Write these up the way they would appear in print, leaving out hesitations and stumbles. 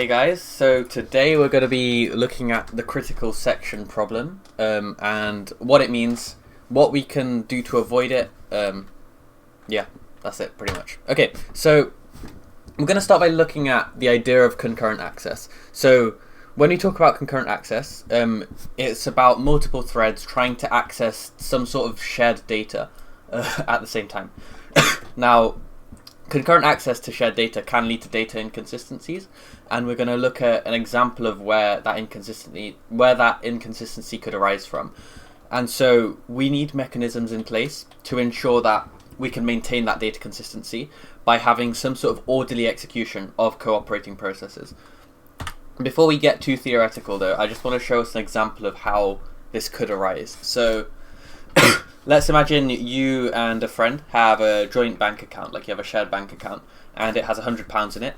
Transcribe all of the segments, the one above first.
Okay guys, so today we're going to be looking at the critical section problem and what it means, what we can do to avoid it. Yeah, that's it pretty much. Okay, so we're going to start by looking at the idea of concurrent access. So when we talk about concurrent access, it's about multiple threads trying to access some sort of shared data at the same time. Now, concurrent access to shared data can lead to data inconsistencies, and we're going to look at an example of where that inconsistency could arise from. And so we need mechanisms in place to ensure that we can maintain that data consistency by having some sort of orderly execution of cooperating processes. Before we get too theoretical though, I just want to show us an example of how this could arise. So let's imagine you and a friend have a joint bank account, like you have a shared bank account, and it has £100 in it.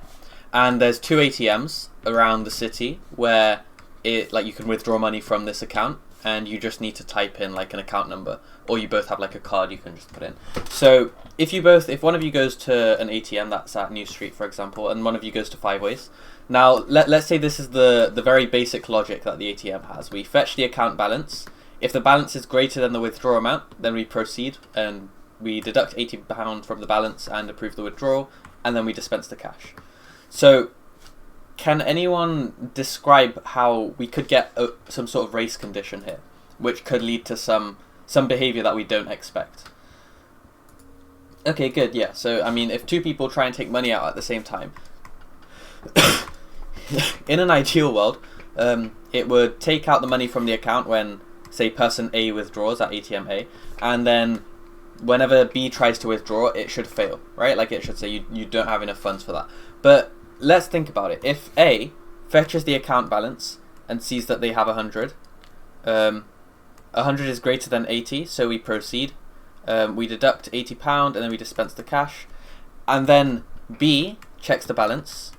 And there's two ATMs around the city where you can withdraw money from this account, and you just need to type in like an account number, or you both have like a card you can just put in. So if one of you goes to an ATM that's at New Street, for example, and one of you goes to Five Ways. Now let's say this is the very basic logic that the ATM has. We fetch the account balance. If the balance is greater than the withdrawal amount, then we proceed and we deduct £80 from the balance and approve the withdrawal, and then we dispense the cash. So can anyone describe how we could get some sort of race condition here, which could lead to some behavior that we don't expect? Okay, good, yeah. So, I mean, if two people try and take money out at the same time, in an ideal world, it would take out the money from the account when, say, person A withdraws at ATM A, and then whenever B tries to withdraw, it should fail, right? Like it should say you don't have enough funds for that. But let's think about it. If A fetches the account balance and sees that they have 100, 100 is greater than 80, so we proceed. We deduct £80 and then we dispense the cash. And then B checks the balance.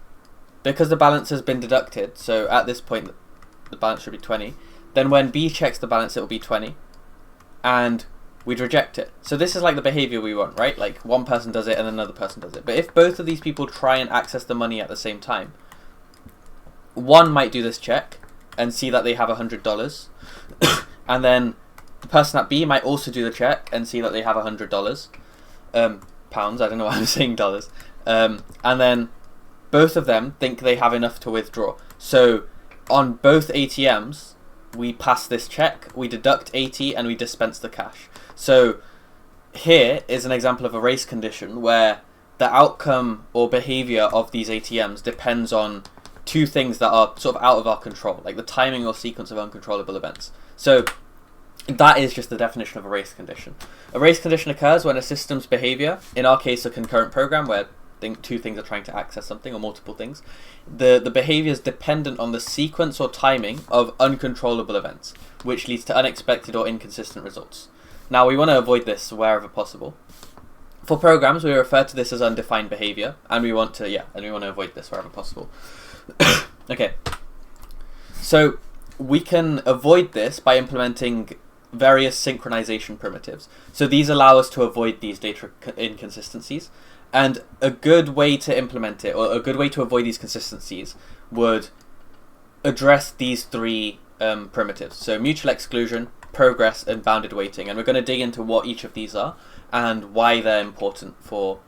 Because the balance has been deducted, so at this point the balance should be 20. Then when B checks the balance, it will be 20. And we'd reject it. So this is like the behavior we want, right? Like one person does it and another person does it. But if both of these people try and access the money at the same time, one might do this check and see that they have $100. And then the person at B might also do the check and see that they have $100. Pounds, I don't know why I'm saying dollars. And then both of them think they have enough to withdraw. So on both ATMs, we pass this check, we deduct 80 and we dispense the cash. So here is an example of a race condition where the outcome or behavior of these ATMs depends on two things that are sort of out of our control, like the timing or sequence of uncontrollable events. So that is just the definition of a race condition. A race condition occurs when a system's behavior, in our case a concurrent program where two things are trying to access something or multiple things, the behavior is dependent on the sequence or timing of uncontrollable events, which leads to unexpected or inconsistent results. Now we want to avoid this wherever possible. For programs, we refer to this as undefined behavior, and we want to avoid this wherever possible. Okay, so we can avoid this by implementing various synchronization primitives. So these allow us to avoid these data inconsistencies. And a good way to implement it, or a good way to avoid these consistencies, would address these three primitives. So mutual exclusion, progress, and bounded waiting. And we're going to dig into what each of these are and why they're important for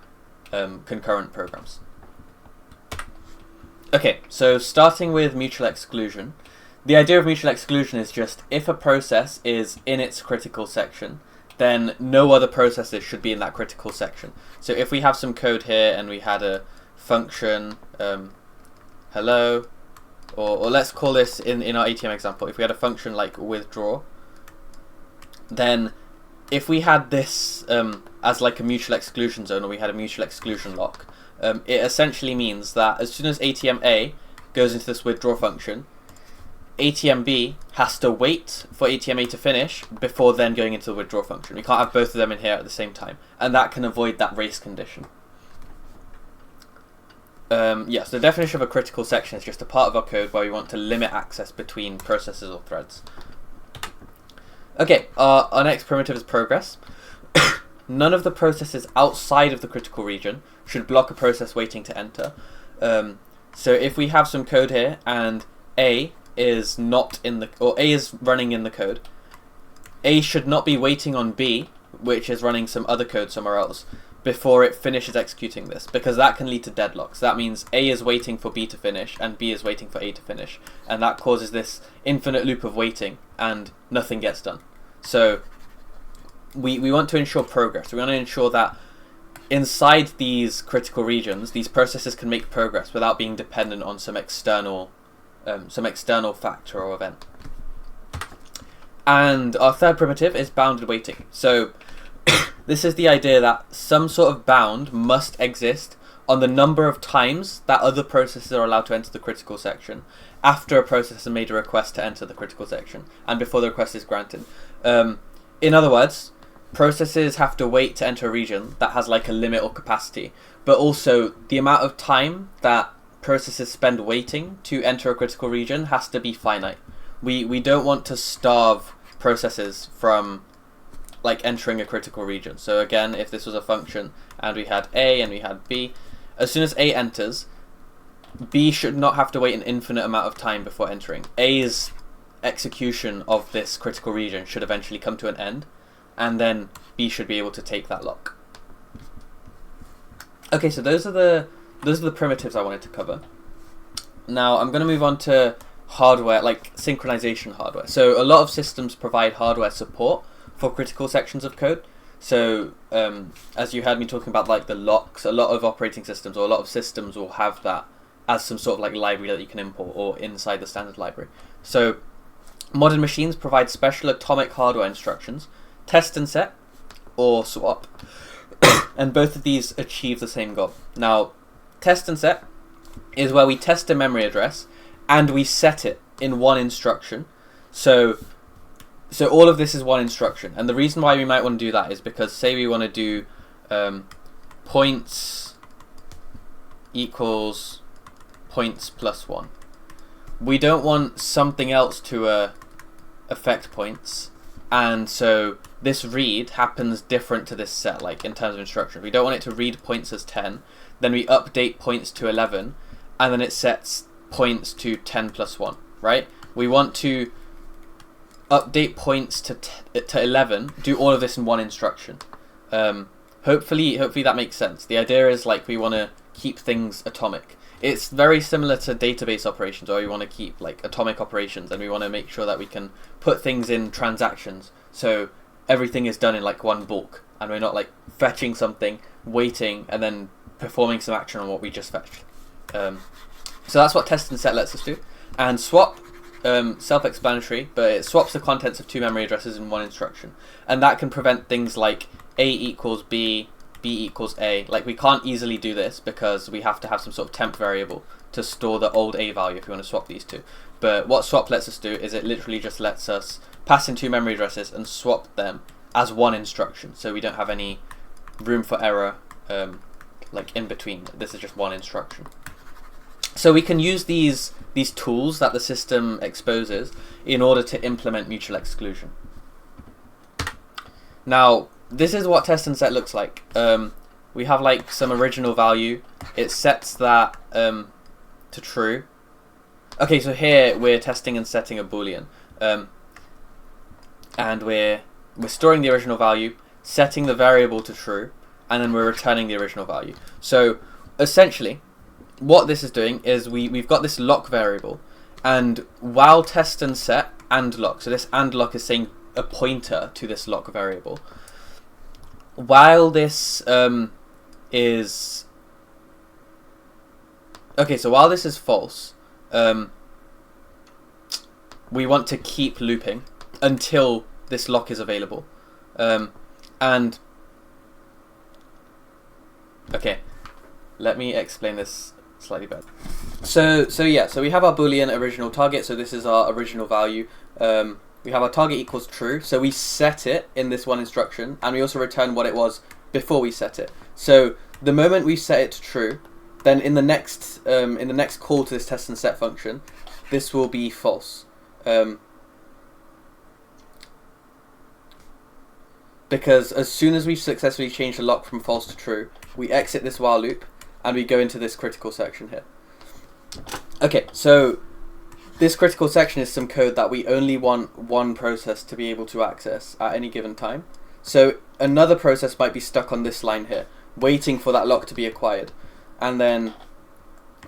concurrent programs. Okay, so starting with mutual exclusion. The idea of mutual exclusion is just if a process is in its critical section, then no other processes should be in that critical section. So if we have some code here and we had a function hello, or let's call this in our ATM example, if we had a function like withdraw, then if we had this as like a mutual exclusion zone, or we had a mutual exclusion lock, it essentially means that as soon as ATM A goes into this withdraw function, ATM B has to wait for ATM A to finish before then going into the withdraw function. We can't have both of them in here at the same time, and that can avoid that race condition. So the definition of a critical section is just a part of our code where we want to limit access between processes or threads. Okay, our next primitive is progress. None of the processes outside of the critical region should block a process waiting to enter. So if we have some code here and A is not in the, or A is running in the code, A should not be waiting on B, which is running some other code somewhere else, before it finishes executing this, because that can lead to deadlocks. That means A is waiting for B to finish and B is waiting for A to finish, and that causes this infinite loop of waiting and nothing gets done. So we want to ensure progress. We want to ensure that inside these critical regions, these processes can make progress without being dependent on some external factor or event. And our third primitive is bounded waiting. So this is the idea that some sort of bound must exist on the number of times that other processes are allowed to enter the critical section after a process has made a request to enter the critical section and before the request is granted. In other words, processes have to wait to enter a region that has like a limit or capacity, but also the amount of time that processes spend waiting to enter a critical region has to be finite. We don't want to starve processes from like entering a critical region. So again, if this was a function and we had A and we had B, as soon as A enters, B should not have to wait an infinite amount of time before entering. A's execution of this critical region should eventually come to an end, and then B should be able to take that lock. Okay, so those are the primitives I wanted to cover. Now I'm going to move on to hardware, like synchronization hardware. So a lot of systems provide hardware support for critical sections of code. So as you heard me talking about like the locks, a lot of operating systems or a lot of systems will have that as some sort of like library that you can import or inside the standard library. So modern machines provide special atomic hardware instructions, test and set or swap, and both of these achieve the same goal. Now, test and set is where we test a memory address and we set it in one instruction. So all of this is one instruction, and the reason why we might want to do that is because say we want to do points equals points plus 1. We don't want something else to affect points, and so this read happens different to this set, like in terms of instructions. We don't want it to read points as 10, then we update points to 11, and then it sets points to 10 plus 1, right? We want to update points to 11, do all of this in one instruction. Hopefully that makes sense. The idea is like we want to keep things atomic. It's very similar to database operations, where we want to keep like atomic operations, and we want to make sure that we can put things in transactions, so everything is done in like one bulk, and we're not like fetching something, waiting, and then performing some action on what we just fetched. So that's what test and set lets us do. And swap, self-explanatory, but it swaps the contents of two memory addresses in one instruction, and that can prevent things like A equals B, B equals A. Like we can't easily do this because we have to have some sort of temp variable to store the old A value if we want to swap these two. But what swap lets us do is it literally just lets us pass in two memory addresses and swap them as one instruction, so we don't have any room for error like in between. This is just one instruction. So we can use these tools that the system exposes in order to implement mutual exclusion. Now, this is what test and set looks like. We have like some original value. It sets that to true. Okay, so here we're testing and setting a boolean, and we're storing the original value, setting the variable to true, and then we're returning the original value. So essentially, what this is doing is we've got this lock variable, and while test and set and lock, so this and lock is saying a pointer to this lock variable. While this is okay, so while this is false, we want to keep looping until this lock is available. And okay, let me explain this slightly better. So we have our boolean original target, so this is our original value. We have our target equals true, so we set it in this one instruction, and we also return what it was before we set it. So the moment we set it to true, then in the next call to this test and set function, this will be false. Because as soon as we've successfully changed the lock from false to true, we exit this while loop and we go into this critical section here. Okay, so this critical section is some code that we only want one process to be able to access at any given time. So another process might be stuck on this line here, waiting for that lock to be acquired. And then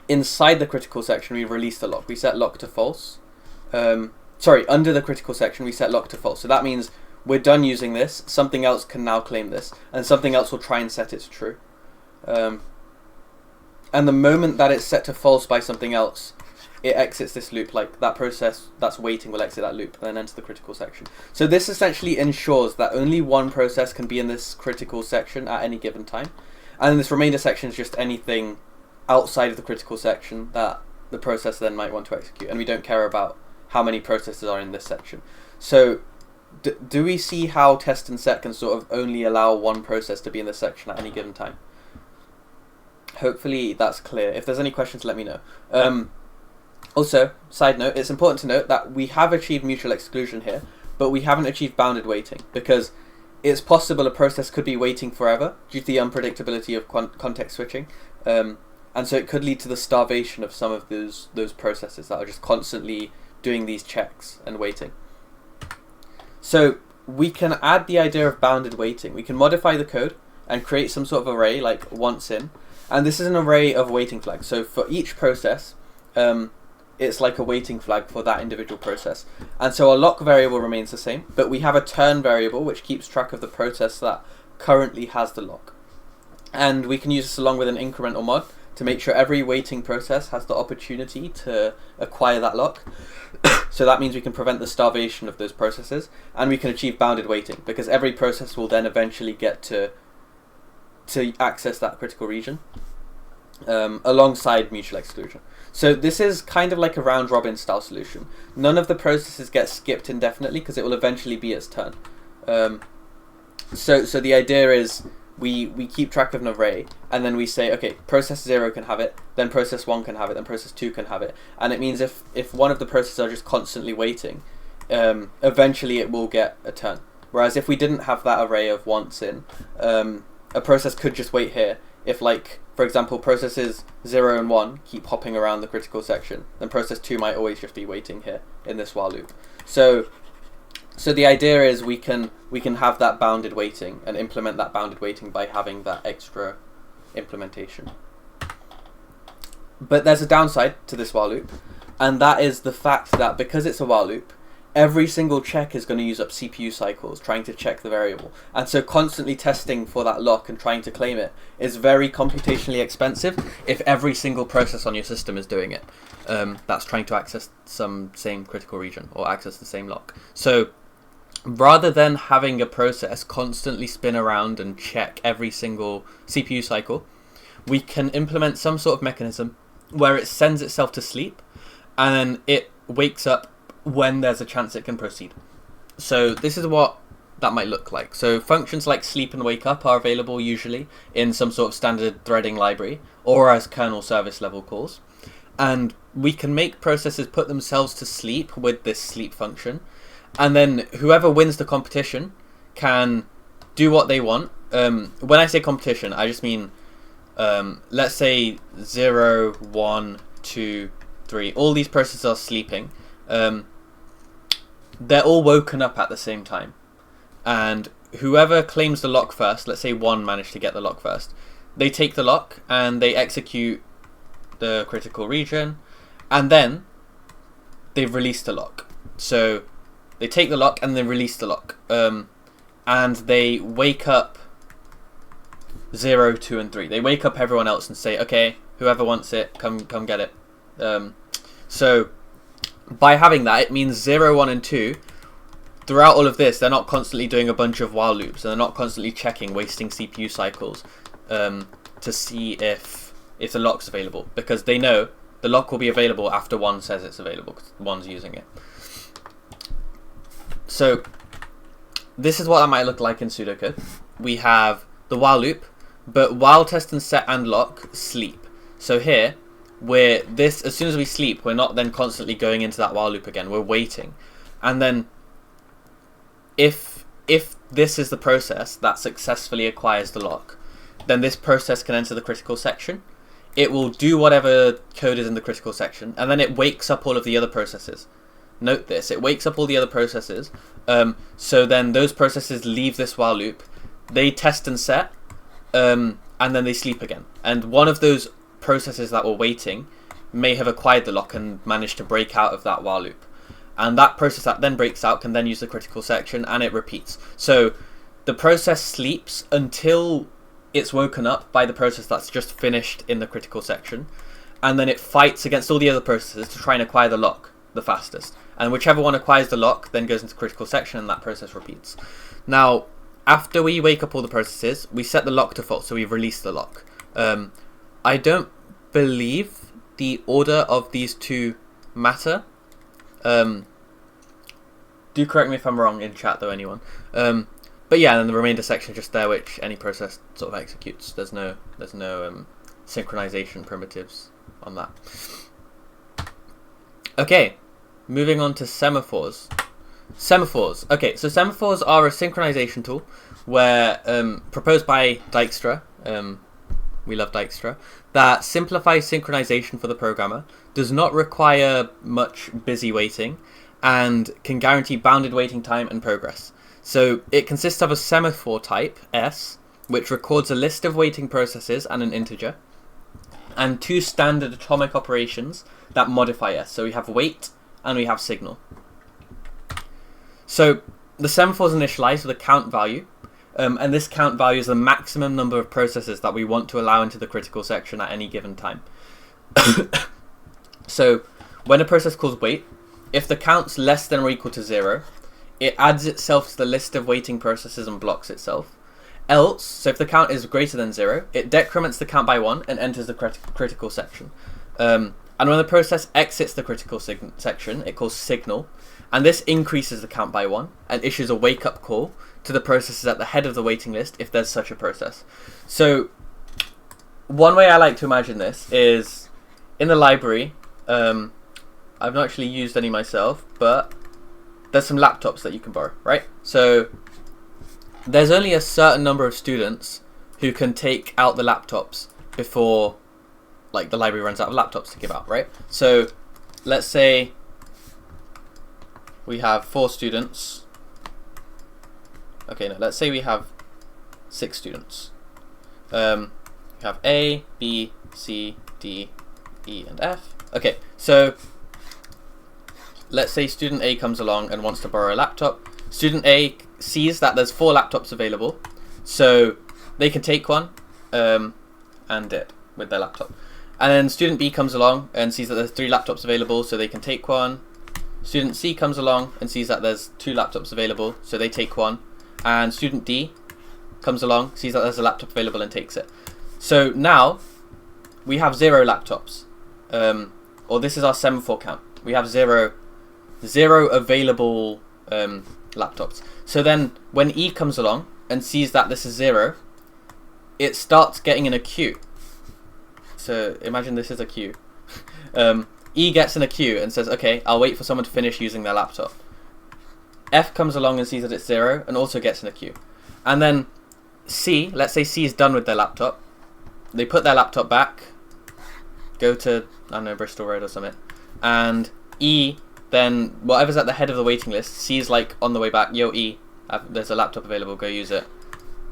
inside the critical section, we release the lock. We set lock to false. Under the critical section, we set lock to false. So that means we're done using this. Something else can now claim this, and something else will try and set it to true. And the moment that it's set to false by something else, it exits this loop. Like that process that's waiting will exit that loop and then enter the critical section. So this essentially ensures that only one process can be in this critical section at any given time. And then this remainder section is just anything outside of the critical section that the process then might want to execute. And we don't care about how many processes are in this section. So do we see how test and set can sort of only allow one process to be in this section at any given time? Hopefully that's clear. If there's any questions, let me know. Also, side note, it's important to note that we have achieved mutual exclusion here, but we haven't achieved bounded waiting, because it's possible a process could be waiting forever due to the unpredictability of context switching, and so it could lead to the starvation of some of those processes that are just constantly doing these checks and waiting. So we can add the idea of bounded waiting. We can modify the code and create some sort of array like once in, and this is an array of waiting flags. So for each process, it's like a waiting flag for that individual process. And so our lock variable remains the same, but we have a turn variable which keeps track of the process that currently has the lock. And we can use this along with an incremental mod to make sure every waiting process has the opportunity to acquire that lock. So that means we can prevent the starvation of those processes, and we can achieve bounded waiting, because every process will then eventually get to access that critical region alongside mutual exclusion. So this is kind of like a round robin style solution. None of the processes get skipped indefinitely because it will eventually be its turn. So the idea is we keep track of an array, and then we say, okay, process 0 can have it, then process 1 can have it, then process 2 can have it. And it means if one of the processes are just constantly waiting, eventually it will get a turn. Whereas if we didn't have that array of once in, a process could just wait here. If, like, for example, processes 0 and 1 keep hopping around the critical section, then process 2 might always just be waiting here in this while loop. So the idea is we can have that bounded waiting and implement that bounded waiting by having that extra implementation. But there's a downside to this while loop, and that is the fact that because it's a while loop, every single check is going to use up CPU cycles trying to check the variable. And so constantly testing for that lock and trying to claim it is very computationally expensive if every single process on your system is doing it. That's trying to access some same critical region or access the same lock. So rather than having a process constantly spin around and check every single CPU cycle, we can implement some sort of mechanism where it sends itself to sleep and then it wakes up when there's a chance it can proceed. So this is what that might look like. So functions like sleep and wake up are available usually in some sort of standard threading library or as kernel service level calls. And we can make processes put themselves to sleep with this sleep function. And then whoever wins the competition can do what they want. When I say competition, I just mean, let's say 0, 1, 2, 3. All these processes are sleeping. They're all woken up at the same time, and whoever claims the lock first, let's say 1 managed to get the lock first, they take the lock and they execute the critical region, and then they've released the lock. So they take the lock and they release the lock, and they wake up 0, 2, and 3. They wake up everyone else and say, okay, whoever wants it, come get it. So by having that, it means 0, 1, and 2, throughout all of this, they're not constantly doing a bunch of while loops, and they're not constantly checking, wasting CPU cycles to see if the lock's available, because they know the lock will be available after 1 says it's available, because 1's using it. So this is what that might look like in pseudocode. We have the while loop, but while test and set and lock sleep. So here, as soon as we sleep, we're not then constantly going into that while loop again. We're waiting, and then if this is the process that successfully acquires the lock, then this process can enter the critical section. it will do whatever code is in the critical section, and then it wakes up all of the other processes. Note this, it wakes up all the other processes, so then those processes leave this while loop, they test and set, and then they sleep again. And one of those processes that were waiting may have acquired the lock and managed to break out of that while loop. And that process that then breaks out can then use the critical section, and it repeats. So the process sleeps until it's woken up by the process that's just finished in the critical section, and then it fights against all the other processes to try and acquire the lock the fastest. And whichever one acquires the lock then goes into the critical section, and that process repeats. Now, after we wake up all the processes, we set the lock to false, so we've released the lock. I don't believe the order of these two matter. Do correct me if I'm wrong in chat though, anyone. But yeah, and then the remainder section is just there, which any process sort of executes. There's no synchronization primitives on that. Okay, moving on to semaphores. Semaphores. Okay, so semaphores are a synchronization tool where proposed by Dijkstra. We love Dijkstra. That simplifies synchronization for the programmer, does not require much busy waiting, and can guarantee bounded waiting time and progress. So it consists of a semaphore type, S, which records a list of waiting processes and an integer, and two standard atomic operations that modify S. So we have wait and we have signal. So the semaphore is initialized with a count value, and this count value is the maximum number of processes that we want to allow into the critical section at any given time. So when a process calls wait, if the count's less than or equal to 0, it adds itself to the list of waiting processes and blocks itself. Else, so if the count is greater than 0, it decrements the count by 1 and enters the critical section. And when the process exits the critical section, it calls signal, and this increases the count by 1 and issues a wake-up call to the processes at the head of the waiting list if there's such a process. So one way I like to imagine this is in the library. I've not actually used any myself, but there's some laptops that you can borrow, right? So there's only a certain number of students who can take out the laptops before like the library runs out of laptops to give out, right? So let's say we have 4 students. Okay, no, let's say we have 6 students. We have A, B, C, D, E, and F. Okay, so let's say student A comes along and wants to borrow a laptop. Student A sees that there's 4 laptops available, so they can take one and dip with their laptop. And then student B comes along and sees that there's 3 laptops available, so they can take one. Student C comes along and sees that there's 2 laptops available, so they take one. And student D comes along, sees that there's a laptop available and takes it. So now we have 0 laptops. Or this is our semaphore count. We have 0 available laptops. So then when E comes along and sees that this is 0, it starts getting in a queue. So imagine this is a queue. E gets in a queue and says, okay, I'll wait for someone to finish using their laptop. F comes along and sees that it's 0 and also gets in a queue. And then C, let's say C is done with their laptop. They put their laptop back, go to, I don't know, Bristol Road or something. And E, then whatever's at the head of the waiting list, C's like on the way back, yo E, there's a laptop available, go use it.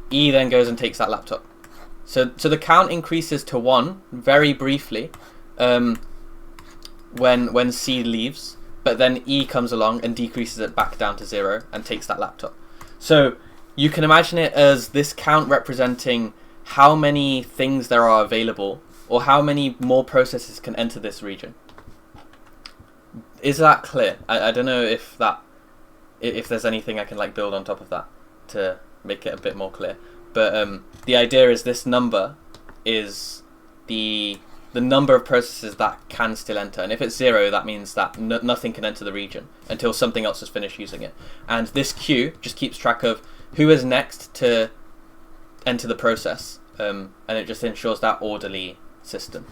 E then goes and takes that laptop. So the count increases to 1 very briefly when C leaves, but then E comes along and decreases it back down to 0 and takes that laptop. So you can imagine it as this count representing how many things there are available, or how many more processes can enter this region. Is that clear? I don't know if there's anything I can like build on top of that to make it a bit more clear. But the idea is this number is the number of processes that can still enter, and if it's 0, that means that nothing can enter the region until something else has finished using it. And this queue just keeps track of who is next to enter the process, and it just ensures that orderly system.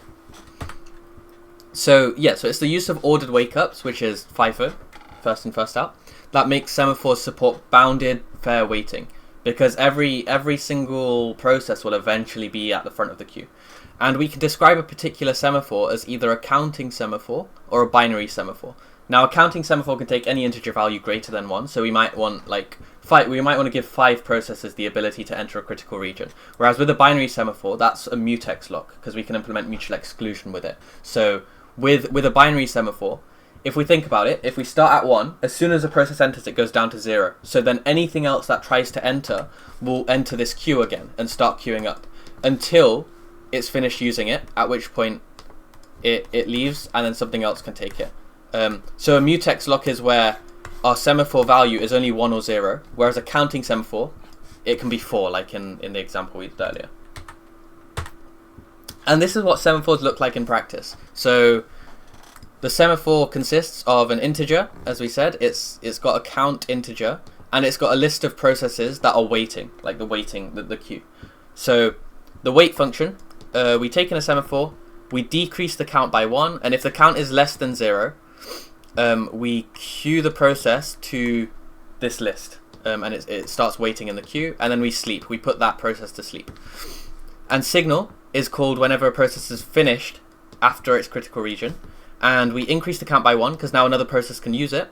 So yeah, so it's the use of ordered wake-ups, which is FIFO, first in, first out, that makes semaphores support bounded fair waiting. because every single process will eventually be at the front of the queue. And we can describe a particular semaphore as either a counting semaphore or a binary semaphore. Now, a counting semaphore can take any integer value greater than 1, so we might want we might want to give 5 processes the ability to enter a critical region. Whereas with a binary semaphore, that's a mutex lock, because we can implement mutual exclusion with it. So with a binary semaphore, if we think about it, if we start at 1, as soon as a process enters, it goes down to 0. So then anything else that tries to enter will enter this queue again and start queuing up until it's finished using it, at which point it leaves and then something else can take it. So a mutex lock is where our semaphore value is only 1 or 0, whereas a counting semaphore, it can be 4, like in the example we did earlier. And this is what semaphores look like in practice. So the semaphore consists of an integer, as we said. It's got a count integer, and it's got a list of processes that are waiting, like the queue. So the wait function, we take in a semaphore, we decrease the count by 1, and if the count is less than 0, we queue the process to this list, and it starts waiting in the queue, and then we sleep. We put that process to sleep. And signal is called whenever a process is finished after its critical region, and we increase the count by 1 because now another process can use it.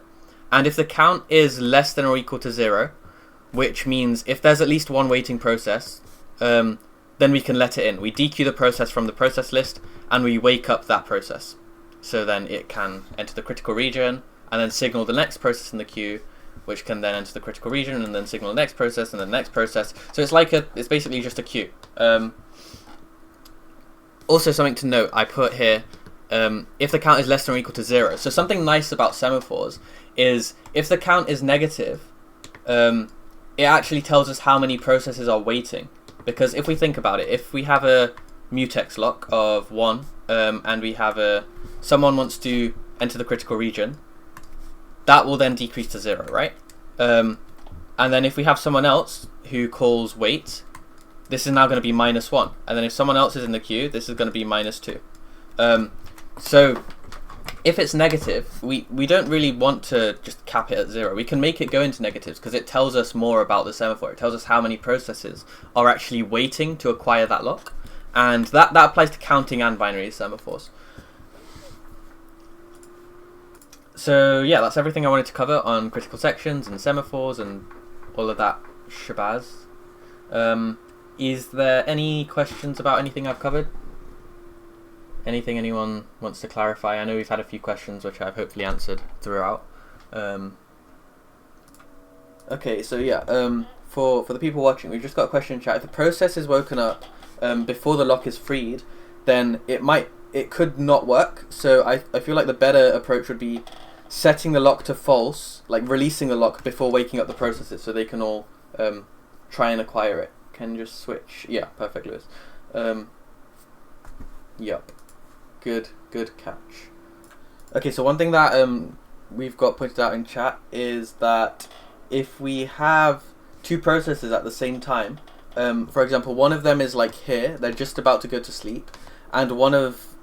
And if the count is less than or equal to 0, which means if there's at least one waiting process, then we can let it in. We dequeue the process from the process list, and we wake up that process. So then it can enter the critical region, and then signal the next process in the queue, which can then enter the critical region, and then signal the next process, and then the next process. So it's basically just a queue. Also, something to note, I put here, if the count is less than or equal to 0. So something nice about semaphores is if the count is negative, it actually tells us how many processes are waiting. Because if we think about it, if we have a mutex lock of 1, and we have someone wants to enter the critical region, that will then decrease to 0, right? And then if we have someone else who calls wait, this is now going to be -1. And then if someone else is in the queue, this is going to be -2. So if it's negative, we don't really want to just cap it at 0. We can make it go into negatives because it tells us more about the semaphore. It tells us how many processes are actually waiting to acquire that lock. And that applies to counting and binary semaphores. So yeah, that's everything I wanted to cover on critical sections and semaphores and all of that shabazz. Is there any questions about anything I've covered? Anything anyone wants to clarify? I know we've had a few questions which I've hopefully answered throughout. Okay, so yeah, for the people watching, we've just got a question in chat. If the process is woken up before the lock is freed, then it could not work. So I feel like the better approach would be setting the lock to false, like releasing the lock before waking up the processes, so they can all try and acquire it. Can just switch. Yeah, perfect, Lewis. Yup. Good catch. Okay, so one thing that we've got pointed out in chat is that if we have 2 processes at the same time, for example, one of them is like here, they're just about to go to sleep, and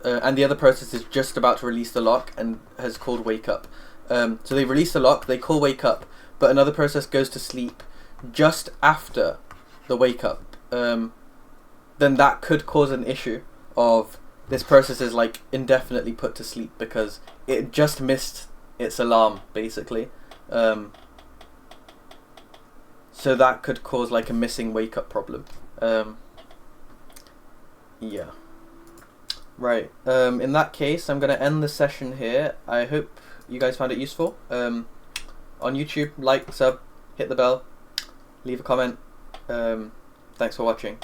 and the other process is just about to release the lock and has called wake up. So they release the lock, they call wake up, but another process goes to sleep just after the wake up. Then that could cause an issue of this process is like indefinitely put to sleep because it just missed its alarm, basically. So that could cause like a missing wake up problem. Yeah. Right. In that case, I'm going to end the session here. I hope you guys found it useful. On YouTube, like, sub, hit the bell, leave a comment. Thanks for watching.